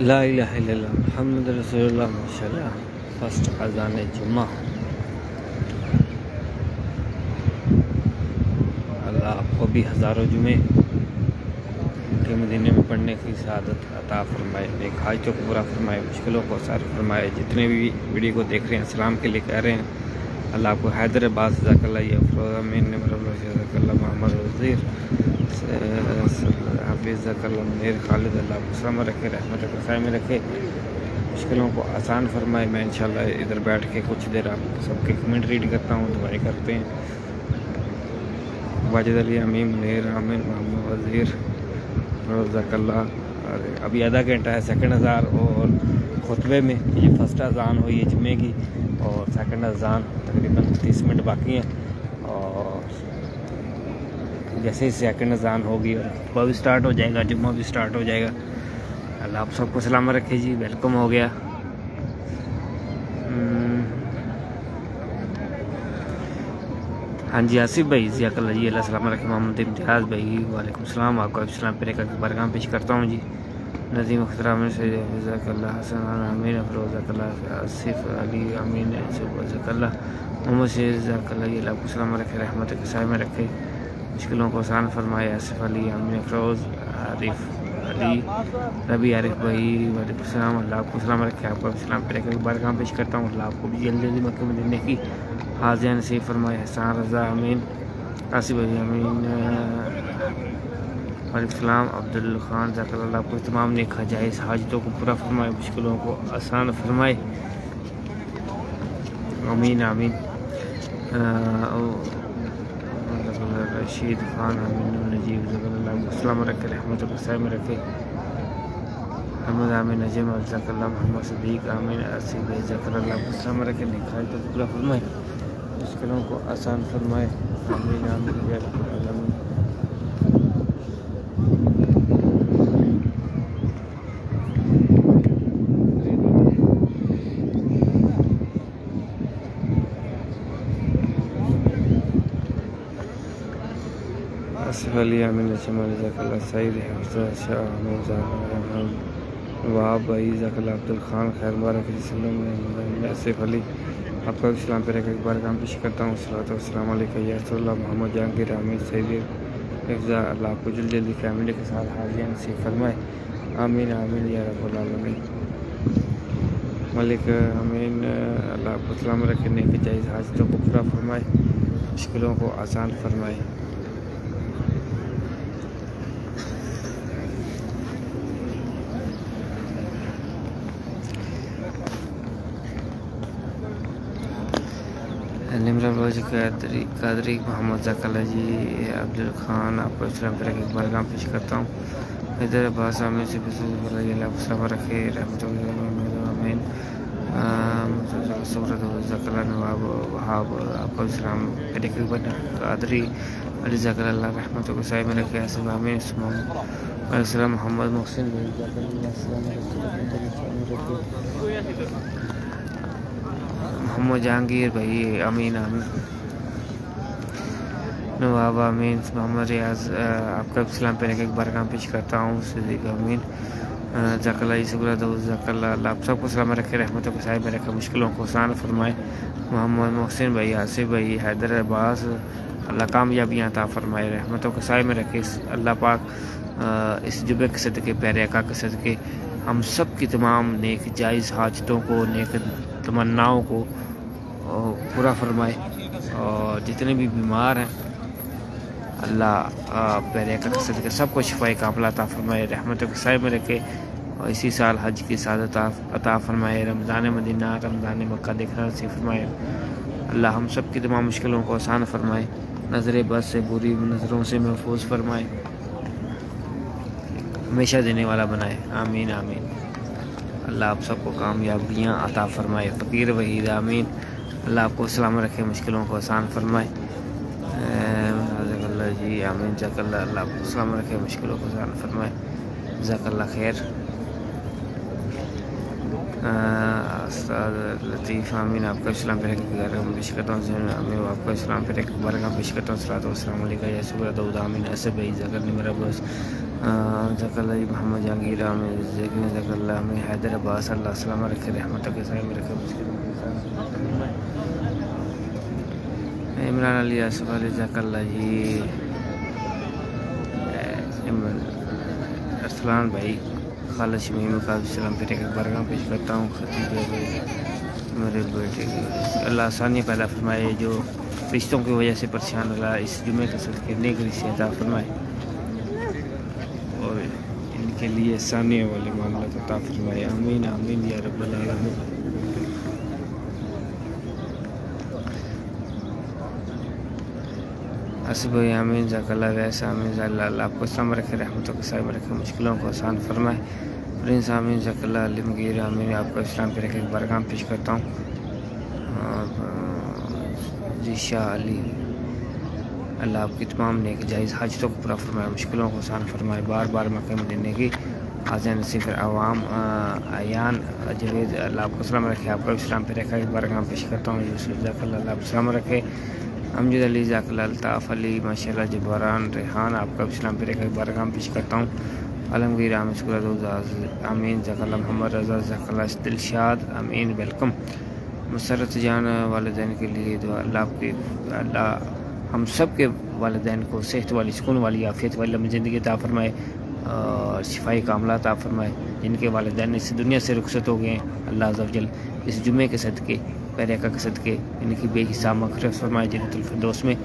ला इलाहा इल्लल्लाह मुहम्मद रसूलुल्लाह माशाअल्लाह। फर्स्ट अज़ान जुम्मा। अल्लाह आपको भी हज़ारों जुमे के मदीने में पढ़ने की सआदत अता फरमाए, नेक हाजतों को पूरा फरमाए, मुश्किलों को आसान फरमाए। जितने भी वीडियो को देख रहे हैं सलाम के लिए कह रहे हैं, अल्लाह आपको हैदराबाद ज़ाकल्लाह अफरोज़ अमीन मोहम्मद वज़ीर हाफिज़ मेर खालिद, अल्लाह आपको सलामत रखे, रहमत रखे में रखे, मुश्किलों को आसान फरमाए। मैं इंशाल्लाह इधर बैठ के कुछ देर आप सबके कमेंट रीड करता हूँ, दुआएं करते हैं। वाजिद अली अमीन मेर आमिन मोहम्मद वज़ीर फ़रोज़कल्ला। और अभी आधा घंटा है सेकंड अज़ान और खुतबे में ये फर्स्ट अज़ान हुई है जुम्मे की और सेकंड अज़ान तकरीबन 30 मिनट बाकी हैं। और जैसे ही सेकंड अज़ान होगी और खुतबा भी स्टार्ट हो जाएगा, जुम्मा भी स्टार्ट हो जाएगा। अल्लाह आप सबको सलामत रखे जी। वेलकम हो गया। हाँ जी आसिफ भाई ज़ियाकल्ला जी, अल्लाह सलामत रखे। मोहम्मद इम्तियाज़ भाई वालेकुम सलाम, आपको सलाम पर एक बरगाम पेश करता हूँ जी। नज़ीम अख्तरा में से ज़ियाकल्ला हसन अमीन अफरोज़कल्ला आसिफ अली अमीन ज़ियाकल्ला मोहम्मद से ज़ियाकल्ला जी, अल्लाह आपको सलामत रखे, रहमत के साए में रखे, मुश्किलों को आसान फरमाए। आसिफ अली अमीन अफरोज़ आरिफ अली रबी आरिफ भाई वालेकुम सलाम, अल्लाह आपको सलामत रखे, आपको सलाम पर एक बरगाम पेश करता हूँ। अल्लाह आपको भी जल्दी जल्दी मक्के में देने की हाज़िर नसीब फरमाए। हसान रज़ा अमीन आसिफ अली अमीन वालेकुम अब्दुल खान ज़ाकल्लाह, आपको तमाम नेक जायज़ हाजतों को पूरा फरमाए, मुश्किलों को आसान फरमाए। अमीन आमीन। रशीद खान अमीन नजीब ज़ाकल्लाह आपको सलामत रखे, रहमत के साए में रखे। अहमद आमीन नजीम ज़ाकल्लाह मोहम्मद सदीक आमीन आसिफ ज़ाकल्लाह आपको सलामत रखे, नेक हाजतों को पूरा फरमाए, मुश्किलों को आसान फरमाए। आमीन आमीन या रब्बल आलमीन। आसिफ अली अमीन ज़ाकल्लाह सईद वाह भाई ज़ाकल्लाह अब्दुल खान खैर मुबारक आसिफ अली, आपका इस्लाम पर एक बार काम पेश करता हूँ। सलाम अलैकुम या रसूलल्लाह मोहम्मद जहांगीर अमीन सईद हिफ्ज़ा, अल्लाह आपको जल्दी जल्दी फैमिली के साथ हाजिर नसीब फरमाए। आमीन आमीन या रब्बल आलमीन। मलिक अमीन, अल्लाह आपको सलामत रखे, नेक जायज़ हाजतों को पूरा फरमाए, मुश्किलों को आसान फरमाए। निमरा रोज कादरी मोहम्मद ज़कल्ला जी, अब्दुल खान, आपको इस्लाम पर एक बारगाम पेश करता हूँ। इधर अब्बास आमिर से सफ़र रखे रहमतुल्लाह सूरत ज़कल्ला नवाब वहाब, आपको इस्लाम पर एक कादरी अली ज़कल्ला रहमत को साहिब में रखे आसिफ आमिर इस्लाम मोहम्मद मोहसिन मोहम्मद जहांगीर भाई अमीन नवाब अमीन मोहम्मद रियाज, आपका इस्लाम पर एक बारगाम पेश करता हूँ। सिद्दीक अमीन ज़कल्ला शुक्र ज़कल्ला, आप सबको सलाम रखे रहमत को साहिब में रखे मुश्किलों को आसान फरमाए। मोहम्मद मोहसिन भाई, आसिफ भाई, हैदर अब्बास, अल्लाह कामयाबियाँ अता फरमाए रहमतों को साहिब में रखे। अल्लाह पाक इस जुबे के सदक़े प्यारे आका के सदक़े हम सब की तमाम नेक जायज़ हाजतों को, नेक तमन्नाओं को पूरा फरमाए। और जितने भी बीमार हैं अल्लाह प्यारे आका के सदक़े सबको शिफाए कामिला अता फरमाए रहमतों के साहिब में रखे। और इसी साल हज की सादत अता फरमाए, रमज़ान मदीना रमज़ान मक्का देखना नसीब फरमाए। अल्लाह हम सब की तमाम मुश्किलों को आसान फरमाए, नज़र बद से बुरी नज़रों से महफूज फरमाए, हमेशा देने वाला बनाए। आमीन आमीन। अल्लाह आप सबको कामयाबियाँ अता फरमाए। फ़कीर वहीद आमीन। अल्लाह आपको सलामत रखे, मुश्किलों को आसान फरमाए। ज़कल्ला जी आमीन ज़कल्ला, अल्लाह आपको सलामत रखे, मुश्किलों को आसान फरमाए। ज़कल्ला खैर। लतीफ़ आमीन, आपका इस्लाम पर पेश करता हूँ। आपका इस्लाम पर एक बारगाम पेश करता हूँ। सलातो वस्सलाम अलैका या शुक्र दाऊद आमीन ऐसे भाई ज़कल्ला मेरा बस ज़कल्ला जी मोहम्मद जहांगीर आमीन ज़कल्ला में हैदर अब्बास, अल्लाह सलामत रखे रहमत के साहिब में रखे मुश्किलों इमरान अली आसिफ अली ज़कल्ला जी, अरसलान भाई, खालिद शमीम का सलाम फिर एक बारगाम पेश करता हूँ। खतीब मेरे बेटे अल्लाह आसानियाँ पैदा फरमाए, जो रिश्तों की वजह से परेशान अल्लाह इस जुमे के सदक़े नेक रिश्ते अता फरमाए और इनके लिए आसानियों वाले मामला अता फरमाए। आमीन आमीन या रब्बल आलमीन। आसिफ भाई आमीन ज़कल्ला वैसा आमीन अल्लाह आपको सलाम रखे, रहमतों के साहिब रखे, मुश्किलों को आसान फरमाए। प्रिंस आमीन ज़कल्ला अलीमगीर आमीन, आपका इस्लाम पर एक बारगाम पेश करता हूँ। जी शाह अली, अल्लाह आपकी तमाम नेक जायज़ हाजतों को पूरा फरमाए, मुश्किलों को आसान फरमाए। बार बार मक्के मदीने की हाज़िर नसीब आवाम अयान जवेद, अल्लाह आपको सलाम रखे, आपका इस्लाम पर एक बारगाम पेश करता हूँ। यूसुफ ज़कल्ला, अल्लाह आपको सलाम रखे। अमजद अली ज़कल्ला, अल्ताफ़ अली माशाल्लाह, जबरान रेहान, आपका इस्लाम पर एक बारगाम पेश करता हूँ। आलमगीर आमीन शुक्र आमीन ज़कल्ला मोहम्मद रज़ा ज़कल्ला दिलशाद आमीन वेलकम। मसरत जान वालिदैन के लिए दुआ, अल्लाह हम सब के वालिदैन को सेहत वाली, सुकून वाली, आफियत वाली लम्बी ज़िंदगी अता फरमाए और शिफाई कामला अता फरमाए। जिनके वालिदैन इस दुनिया से रुखसत हो गए हैं अल्लाह अज़्ज़ा वजल इस जुमे के सदक़े प्यारे आका के सदक़े इनकी बेहिसाब मग़फ़िरत फरमाए, जन्नतुल फ़िरदौस में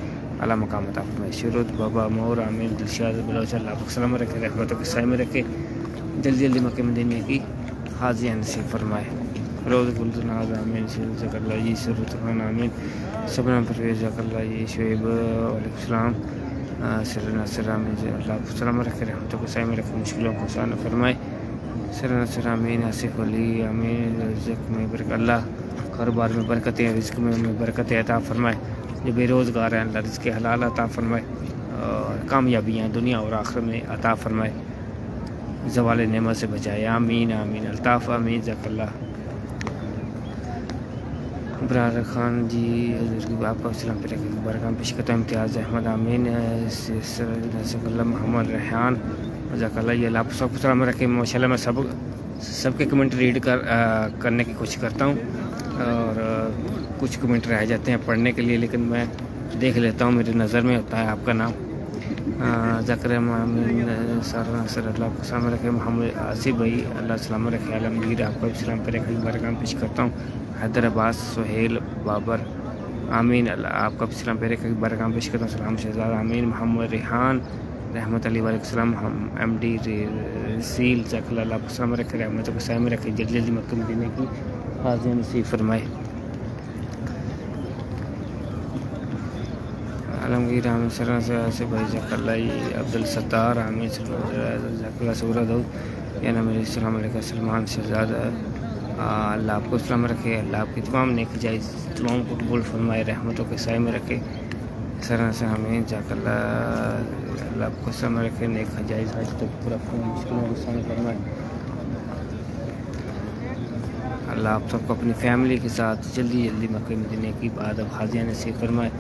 आला मकाम अता फरमाए। शुरूत बाबा मोर आमीन दिलशाद बलोच, अल्लाह आपको सलाम रखे, रहमतों के साए में रखे, जल्दी जल्दी मक्के मदीने की हाज़ियाँ नसीब फरमाए। रोज़ गुलनाज आमीन ज़कल्ला जी, शुरूत खान आमीन, सबना परवेज़ ज़कल्ला जी, शुएब अलैहिस्सलाम सर नसर आमीन, अल्लाह आपको सलाम रखे, रहमतों के साए में रखे, मुश्किलों को आसान फरमाए। सर नसर आमीन, आसिफ अली आमीन, रिज़्क़ में बरकत, अल्लाह कारोबार में बरकतें, रिज़्क़ में बरकतें अता फरमाए। जो बेरोज़गार हैं अल्लाह रिज़्क़ हलाल अता फरमाए और कामयाबियाँ दुनिया और आखिरत में अता फरमाए, ज़वाल नेमत से बचाए। आमीन आमीन। अल्ताफ़ आमीन ज़कल्ला। बरार खान जी आपका इस्लाम पर बारगाम पेश करता हूँ। इम्तियाज़ अहमद आमीन ज़कल्ला मोहम्मद रेहान ज़कल्ला, ये अल्लाह सब सलाम रखे। माशाल्लाह मैं सबके कमेंट रीड करने की कोशिश करता हूँ और कुछ कमेंट रह जाते हैं पढ़ने के लिए, लेकिन मैं देख लेता हूँ, मेरी नज़र में होता है आपका नाम। ज़कर आमीन सारा नसर, अल्लाह को सलाम रखे। मोहम्मद आसिफ भाई, अल्लाह सलाम रखे। आलमगीर आपका इस्लाम पर एक बारगाम पेश करता हूँ। हैदर अब्बास सुहेल बाबर आमीन, अल्लाह आपका इस्लाम पर एक बारगाम पेश करता हूँ। सलाम शहजाद आमीन। मोहम्मद रेहान रहमत अली वालेकुम हम MD रसील ज़कल्ला, अल्लाह को सलाम रखे, रहमतों के साए में रखे, जल्दी जल्दी मक्के मदीने की हाज़ियाँ नसीब फरमाए। आलमगीर आमिर सर से आसिफ भाई जकल्ला अब्दुल सत्तार आमिर जकल्ला सूरत हो या ना मेरे सलाम अलैकुम सलमान शहजाद अल्लाह आपको सलाम रखे, अल्लाह आपकी तमाम नेक जायज़ तमाम को कबूल फरमाए, रहमतों के साए में रखे। सर से हमें जकल्ला अल्लाह आपको सलाम रखे, नेक जायज़ आज तक पूरा फरमाए। अल्लाह आप सबको अपनी फैमिली के साथ जल्दी जल्दी मक्के मदीने की बाद अब हाजिया नसीब फरमाए।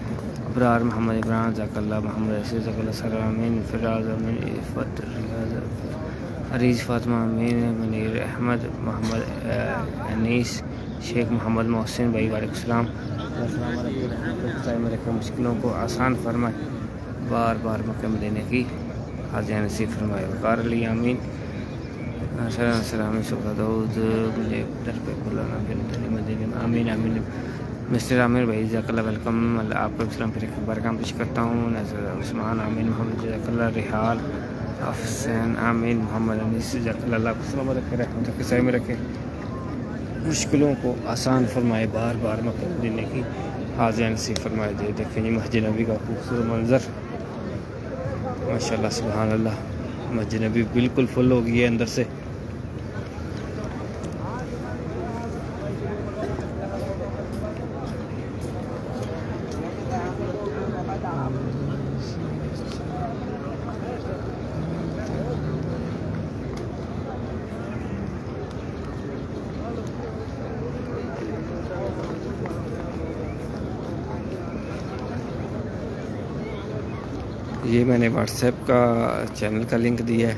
अबरार मोहम्मद इमरान ज़कल्ला मोहम्मद रसूल ज़कल्ला सलामीन फिराज अमीन इफ़त रियाज अरीज फातिमा अमीन मुनीर अहमद मोहम्मद अनीस शेख मोहम्मद मोहसिन भाई वालेकुम सलाम रखे, मुश्किलों को आसान फरमाए, बार बार मक्के मदीने की हाजिया नसीब फरमाए। वकार अली आमीन सलाम सुबह मुझे दर पे बुलाना मदीने में आमीन आमीन। मिस्टर आमिर भाई जकल्ला वेलकम, आपको इस्लाम फिर एक बारगाम पेश करता हूँ। नजर उस्मान आमीन मोहम्मद जकल्ला रिहाल अफसैन आमीन मोहम्मद अनीस जकल्ला अल्लाह को सलामत रखे, रहमतों के साए में रखे, मुश्किलों को आसान फरमाए, बार बार मक्के मदीने की हाजिया नसीब फरमाए। दे देखें जी मस्जिद नबी का खूबसूरत मंजर माशाल्लाह सुभान अल्लाह। मस्जिद नबी बिल्कुल फुल हो गई है अंदर से। ये मैंने व्हाट्सएप का चैनल का लिंक दिया है,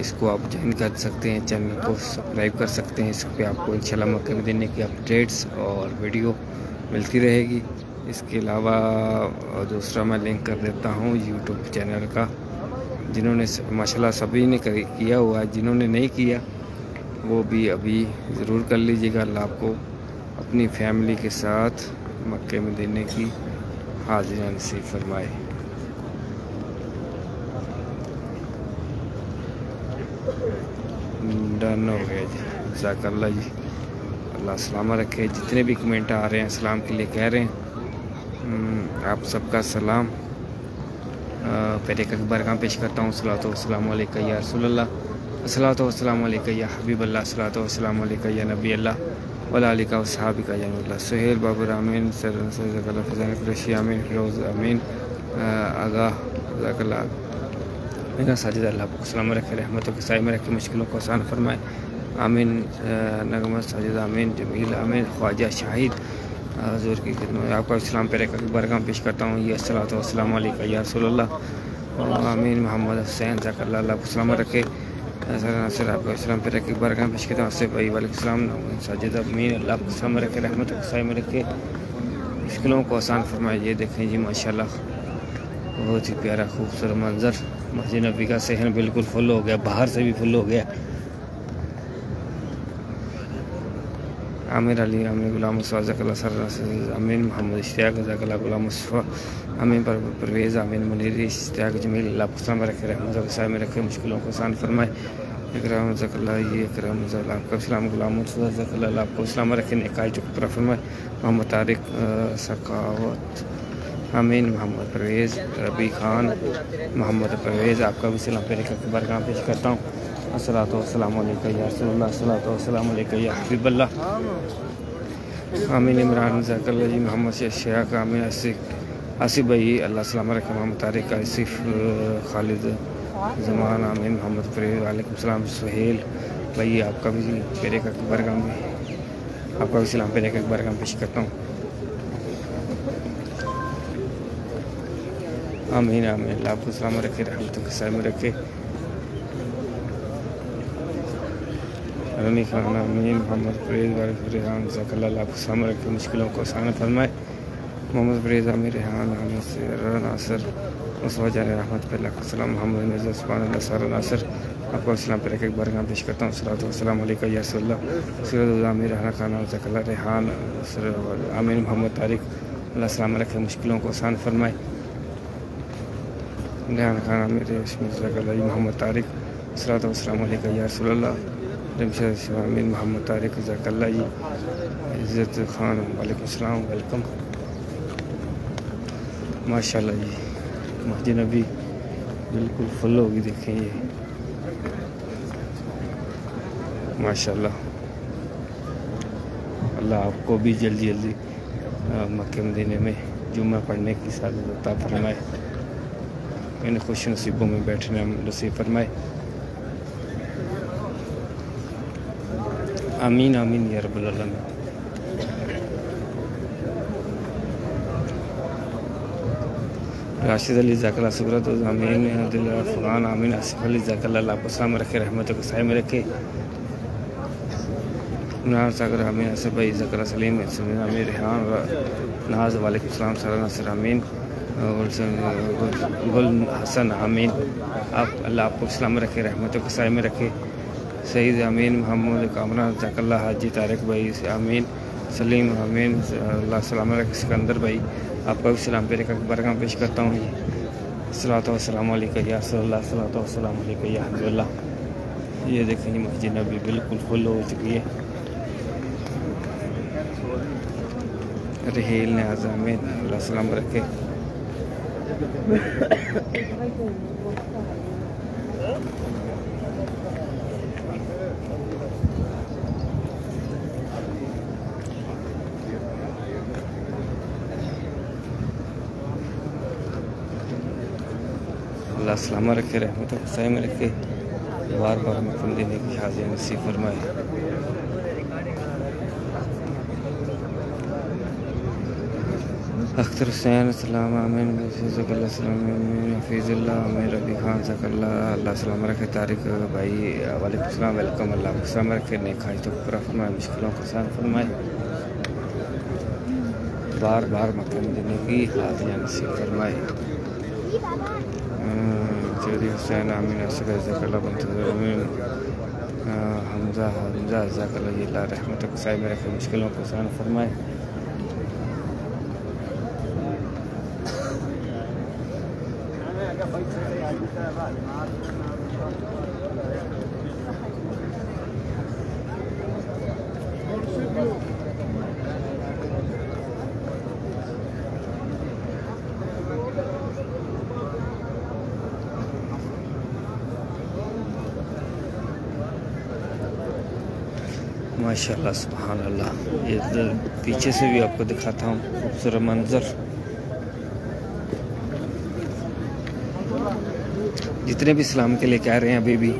इसको आप ज्वाइन कर सकते हैं, चैनल को सब्सक्राइब कर सकते हैं। इस पर आपको इंशाल्लाह मक्के मदीने की अपडेट्स और वीडियो मिलती रहेगी। इसके अलावा दूसरा मैं लिंक कर देता हूँ यूट्यूब चैनल का, जिन्होंने माशाल्लाह सभी ने किया हुआ है, जिन्होंने नहीं किया वो भी अभी ज़रूर कर लीजिएगा। अल्लाह आपको अपनी फैमिली के साथ मक्के मदीने की हाजिरा नसीब फरमाए। डन हो गया जी, जज़ाकल्लाह जी, अल्लाह सलामत रखे। जितने भी कमेंट आ रहे हैं सलाम के लिए कह रहे हैं, आप सबका सलाम। फिर एक बारगाम पेश करता हूँ। सलातो वस्सलामु अलैका या रसूलल्लाह, सलातो वस्सलामु अलैका या हबीबल्लाह, सलातो वस्सलामु अलैका या नबी अल्लाह वला आलिका व सहाबिका या नूरुल्लाह। सुहेल बाबर आमीन सर जज़ाकल्लाह फज़ान कुरैशी आमीन फिरोज़ आमीन आगा जज़ाकल्लाह मेरा साजिद अल्लाह को सलाम रखे, रहमतों के साए में रखे, मुश्किलों को आसान फरमाए। आमीन नगमत साजिद आमीन जमील आमीन ख्वाजा शाहिद हज़ूर की खिदमत में आपका इस्लाम पे रहकर बारगाम पेश करता हूँ। ये अस्सलातु वस्सलामु अलैका या रसूलल्लाह आमीन मोहम्मद हुसैन ज़कल्ला अल्लाह को सलामत रखे। सर आपका इस्लाम पे रहकर बारगाम पेश करता हूँ। आसिफ भाई वालेकुम सलाम साजिद अमीन अल्लाह को सलामत रखे, रहमतों के साए में रखे, मुश्किलों को आसान फरमाए। ये देखें जी माशाल्लाह बहुत ही प्यारा खूबसूरत मंजर। मस्जिद नबी का सहन बिल्कुल फुल हो गया, बाहर से भी फुल हो गया। आमिर अली आमिर गुलाम ज़कल्ला सर अमीन मोहम्मद इश्तियाक ज़कल्ला गुलाम अमीन पर परवेज़ अमीन मुनीर इश्तियाक जमील अल्लाह को सलामत रखे, रहमतों के साए में रखे, मुश्किलों को आसान फरमाए। इकराम ज़कल्ला ये इकराम आपका सलाम गुलाम ज़कल्ला अल्लाह आपको सलामत रखे, नेकाई जो पूरा फरमाए। मोहम्मद तारिक सखावत आमीन मोहम्मद परवेज़ रबी खान मोहम्मद परवेज़ आपका भी सलाम पे लेकर बारगाम पेश करता हूँ। अस्सलातु वस्सलामु अलैका या रसूलल्लाह, अस्सलातु वस्सलामु अलैका या हबीबल्लाह। आमीन इमरान ज़कल्ला जी मोहम्मद शेख आमीन आसिफ भाई अल्लाह सलामत रखे, मोहम्मद तारिक आसिफ खालिद जमान आमीन मोहम्मद परवेज़ वालेकुम सलाम। सुहेल भाई आपका भी पेरे का बारगाम में आपका भी सलाम पे लेकर बारगाम पेश करता हूँ। आमीन आमीन अल्लाह आपको सलामत रखे, रहमतों के साए में रखे। रनी खान आमीन मोहम्मद परवेज़ रेहान ज़कल्ला अल्लाह आपको सलामत रखे, मुश्किलों को आसान फरमाए। मोहम्मद परवेज़ आमिर रेहान आमिर नासर मुसवजा रहमत पे अल्लाह सलाम। मोहम्मद मिर्ज़ा उस्मान अल्लाह सारा नासर आपको इस्लाम पे रखे बारगाम पेश करता हूँ। सलातो वस्सलामु अलैका या रसूलल्लाह, सूरत आमिर रहना खाना ज़कल्ला रेहान आमीन मोहम्मद तारिक अल्लाह सलामत रखे, मुश्किलों को आसान फरमाए। रेहान खान आमिर ज़कल्ला मोहम्मद तारिक सलातो वस्सलामु अलैका या रसूलल्लाह, जमशेद आमीन मोहम्मद तारिक ज़कल्ला इज़्ज़त खान वालेकुम सलाम वेलकम। माशाल्लाह जी मस्जिद नबी बिल्कुल फुल होगी। देखें ये माशाल्लाह। अल्लाह आपको भी जल्दी जल्दी मक्के मदीने में जुम्मा पढ़ने की सादत अता फरमाए, इन खुश नसीबों में बैठने नसीब फरमाए। आमीन आमीन या रब्बल आलमीन। राशिद अली ज़ाकला सुब्रत आमीन दिल फुरान आमीन। आसिफ अली ज़ाकला अल्लाह को सलाम रखे, रहमतों के साए में रखे। इमरान सागर आमीन। आसिफ भाई ज़ाकला सलीम आमीन। रेहान नाज वालेकुम सलाम। सारा नासिर आमीन। गुल हसन आमीन। आप अल्लाह आपको सलाम रखे, रहमतों के साए में रखे। सईद आमीन। मोहम्मद कामरान ज़ाकल्ला हाजी तारिक भाई आमीन। सलीम आमीन। अल्लाह सलाम रखे। सिकंदर भाई आपका भी सलाम पेश का बरगाम पेश करता हूँ। सलातो वस्सलाम अलैका या रसूलल्लाह, सलातो वस्सलाम अलैका या हबीबल्लाह। ये देखें मस्जिद नबी बिल्कुल फुल हो चुकी है। रहील ने आज़ामीन अल्लाह सलाम रखे। अल्लाह सलामत रखे, रहमत साए में रखे। बार बार मकम देने की हाजिर नसीब फरमाए। अख्तर हुसैन सलाम आमीन। हफीज़ुल्लाह आमीन। रबी खान ज़कल्ला अल्लाह सलाम रखे। तारिक भाई वालेकुम सलाम वेलकम। अल्लाह सलाम रखे। नेक हाजतों को पूरा फरमाए, मुश्किलों को आसान फरमाए। बार बार मकम देने की हाजिर नसीब फरमाए। चौधरी हुसैन आमीन। असगर ज़कल्ला बंतज़र आमीन। हमज़ा ज़कल्ला अल्लाह रहमतों के साए में रखे, मुश्किलों को आसान फरमाए। माशाल्लाह सुभान अल्लाह। ये पीछे से भी आपको दिखाता हूँ खूबसूरत मंजर। जितने भी सलाम के लेके आ रहे हैं अभी भी